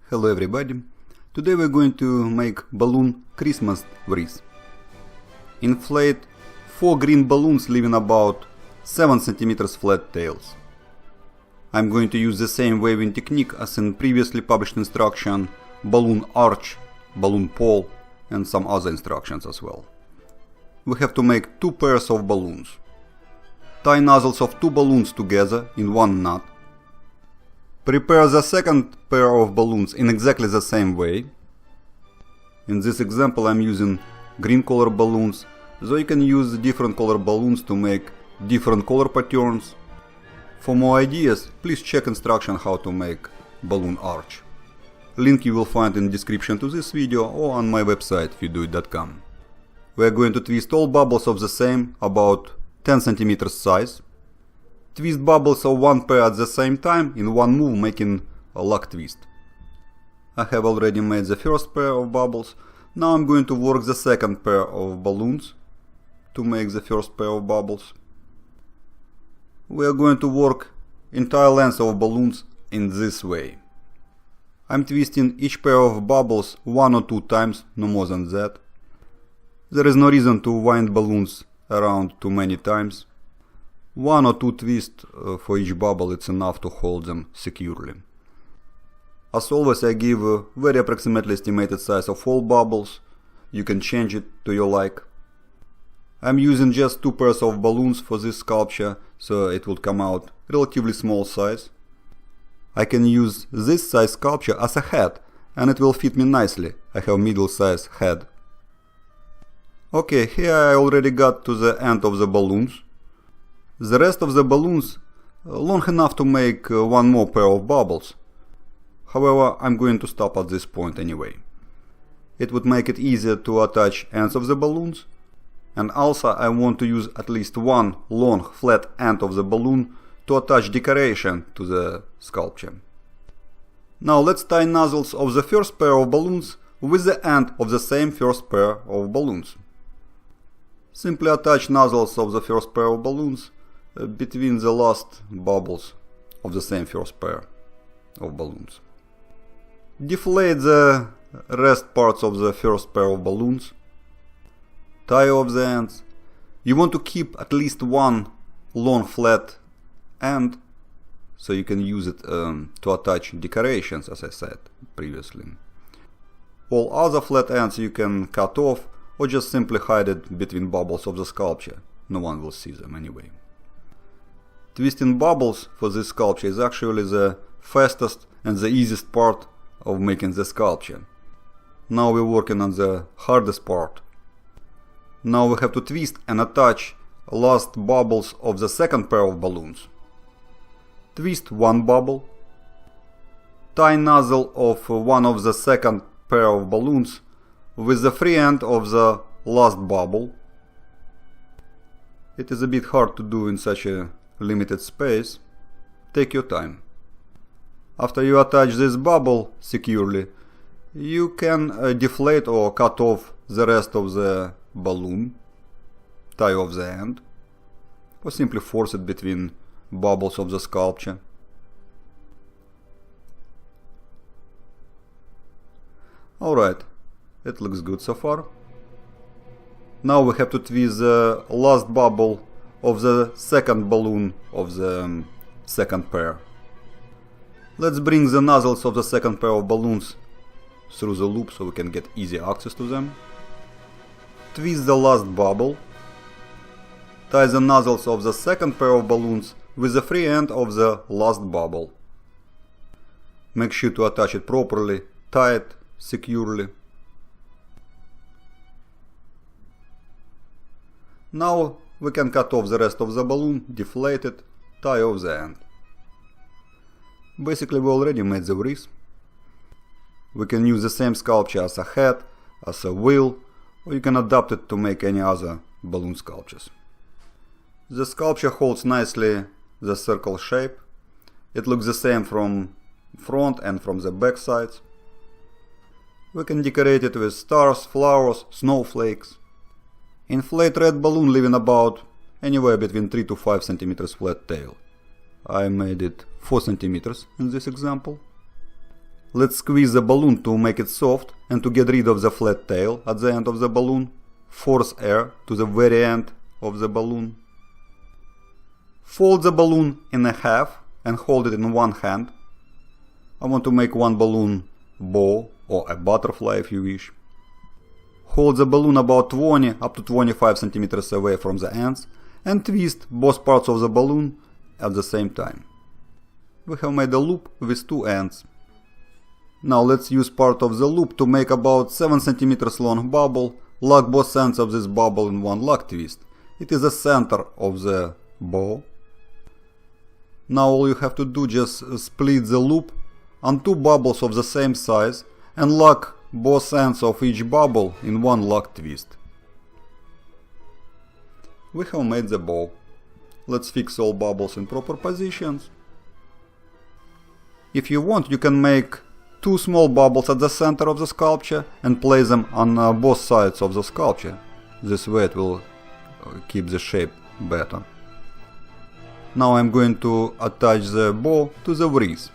Hello everybody. Today we're going to make balloon Christmas wreath. Inflate 4 green balloons leaving about 7 cm flat tails. I'm going to use the same waving technique as in previously published instruction, balloon arch, balloon pole and some other instructions as well. We have to make 2 pairs of balloons. Tie nozzles of 2 balloons together in one knot. Prepare the second pair of balloons in exactly the same way. In this example I'm using green color balloons, though you can use different color balloons to make different color patterns. For more ideas, please check instruction how to make balloon arch. Link you will find in description to this video or on my website wreath.com. We are going to twist all bubbles of the same, about 10 cm size. Twist bubbles of one pair at the same time in one move, making a lock twist. I have already made the first pair of bubbles. Now I'm going to work the second pair of balloons to make the first pair of bubbles. We are going to work entire length of balloons in this way. I'm twisting each pair of bubbles 1 or 2 times, no more than that. There is no reason to wind balloons around too many times. 1 or 2 twists for each bubble, it's enough to hold them securely. As always, I give a very approximately estimated size of all bubbles. You can change it to your like. I'm using just 2 pairs of balloons for this sculpture, so it will come out relatively small size. I can use this size sculpture as a head, and it will fit me nicely. I have middle size head. Okay, here I already got to the end of the balloons. The rest of the balloons long enough to make one more pair of bubbles. However, I'm going to stop at this point anyway. It would make it easier to attach ends of the balloons, and also I want to use at least one long flat end of the balloon to attach decoration to the sculpture. Now let's tie nozzles of the first pair of balloons with the end of the same first pair of balloons. Simply attach nozzles of the first pair of balloons between the last bubbles of the same first pair of balloons. Deflate the rest parts of the first pair of balloons. Tie off the ends. You want to keep at least one long flat end, so you can use it to attach decorations, as I said previously. All other flat ends you can cut off or just simply hide it between bubbles of the sculpture. No one will see them anyway. Twisting bubbles for this sculpture is actually the fastest and the easiest part of making the sculpture. Now we're working on the hardest part. Now we have to twist and attach last bubbles of the second pair of balloons. Twist one bubble. Tie nozzle of one of the second pair of balloons with the free end of the last bubble. It is a bit hard to do in such a limited space. Take your time. After you attach this bubble securely, you can deflate or cut off the rest of the balloon, tie off the end, or simply force it between bubbles of the sculpture. Alright, it looks good so far. Now we have to twist the last bubble of the second balloon of the second pair. Let's bring the nozzles of the second pair of balloons through the loop so we can get easy access to them. Twist the last bubble. Tie the nozzles of the second pair of balloons with the free end of the last bubble. Make sure to attach it properly, tie it securely. Now we can cut off the rest of the balloon, deflate it, tie off the end. Basically we already made the wreath. We can use the same sculpture as a head, as a wheel, or you can adapt it to make any other balloon sculptures. The sculpture holds nicely the circle shape. It looks the same from front and from the back sides. We can decorate it with stars, flowers, snowflakes. Inflate red balloon leaving about anywhere between 3 to 5 cm flat tail. I made it 4 cm in this example. Let's squeeze the balloon to make it soft and to get rid of the flat tail at the end of the balloon. Force air to the very end of the balloon. Fold the balloon in half and hold it in one hand. I want to make one balloon bow or a butterfly if you wish. Hold the balloon about 20 up to 25 centimeters away from the ends and twist both parts of the balloon at the same time. We have made a loop with two ends. Now let's use part of the loop to make about 7 centimeters long bubble. Lock both ends of this bubble in one lock twist. It is the center of the bow. Now all you have to do just split the loop on two bubbles of the same size and lock both ends of each bubble in one lock twist. We have made the bow. Let's fix all bubbles in proper positions. If you want, you can make two small bubbles at the center of the sculpture and place them on both sides of the sculpture. This way it will keep the shape better. Now I'm going to attach the bow to the wreath.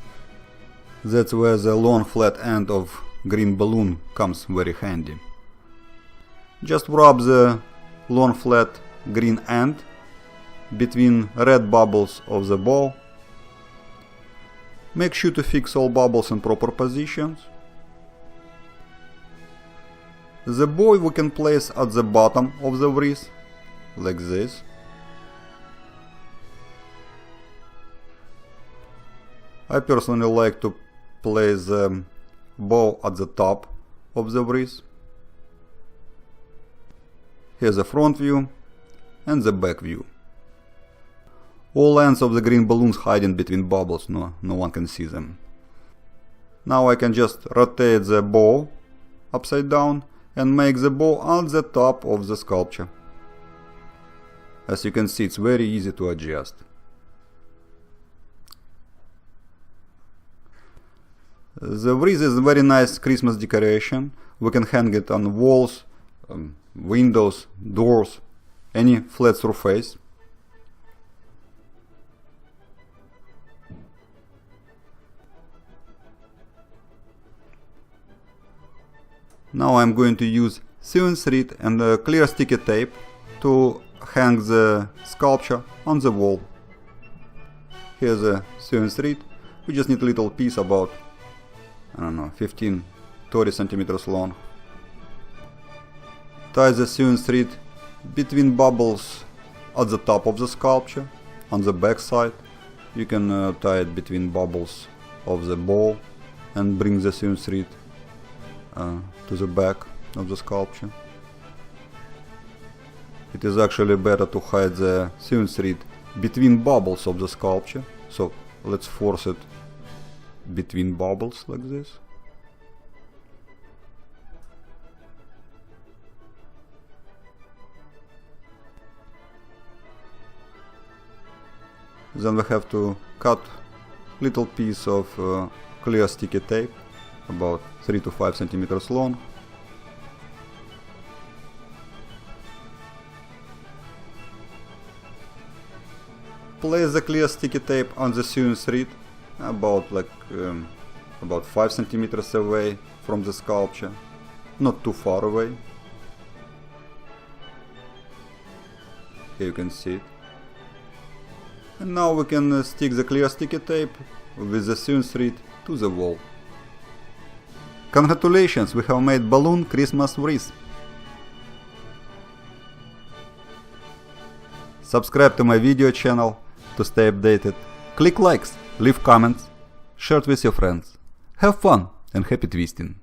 That's where the long flat end of green balloon comes very handy. Just rub the long flat green end between red bubbles of the bow. Make sure to fix all bubbles in proper positions. The bow we can place at the bottom of the wreath, like this. I personally like to place the bow at the top of the wreath. Here's the front view and the back view. All ends of the green balloons hiding between bubbles, no one can see them. Now I can just rotate the bow upside down and make the bow at the top of the sculpture. As you can see, it's very easy to adjust. The wreath is a very nice Christmas decoration. We can hang it on walls, windows, doors, any flat surface. Now I'm going to use sewing thread and clear sticky tape to hang the sculpture on the wall. Here's the sewing thread. We just need a little piece about, 15-20 centimeters long. Tie the sewing thread between bubbles at the top of the sculpture. On the back side you can tie it between bubbles of the bow and bring the sewing thread to the back of the sculpture. It is actually better to hide the sewing thread between bubbles of the sculpture, so let's force it between bubbles like this. Then we have to cut little piece of clear sticky tape about 3 to 5 centimeters long. Place the clear sticky tape on the sewing thread about 5 centimeters away from the sculpture, not too far away. Here you can see it. And now we can stick the clear sticky tape with the sewing thread to the wall. Congratulations, we have made balloon Christmas wreath. Subscribe to my video channel to stay updated. Click likes, leave comments, share it with your friends. Have fun and happy twisting!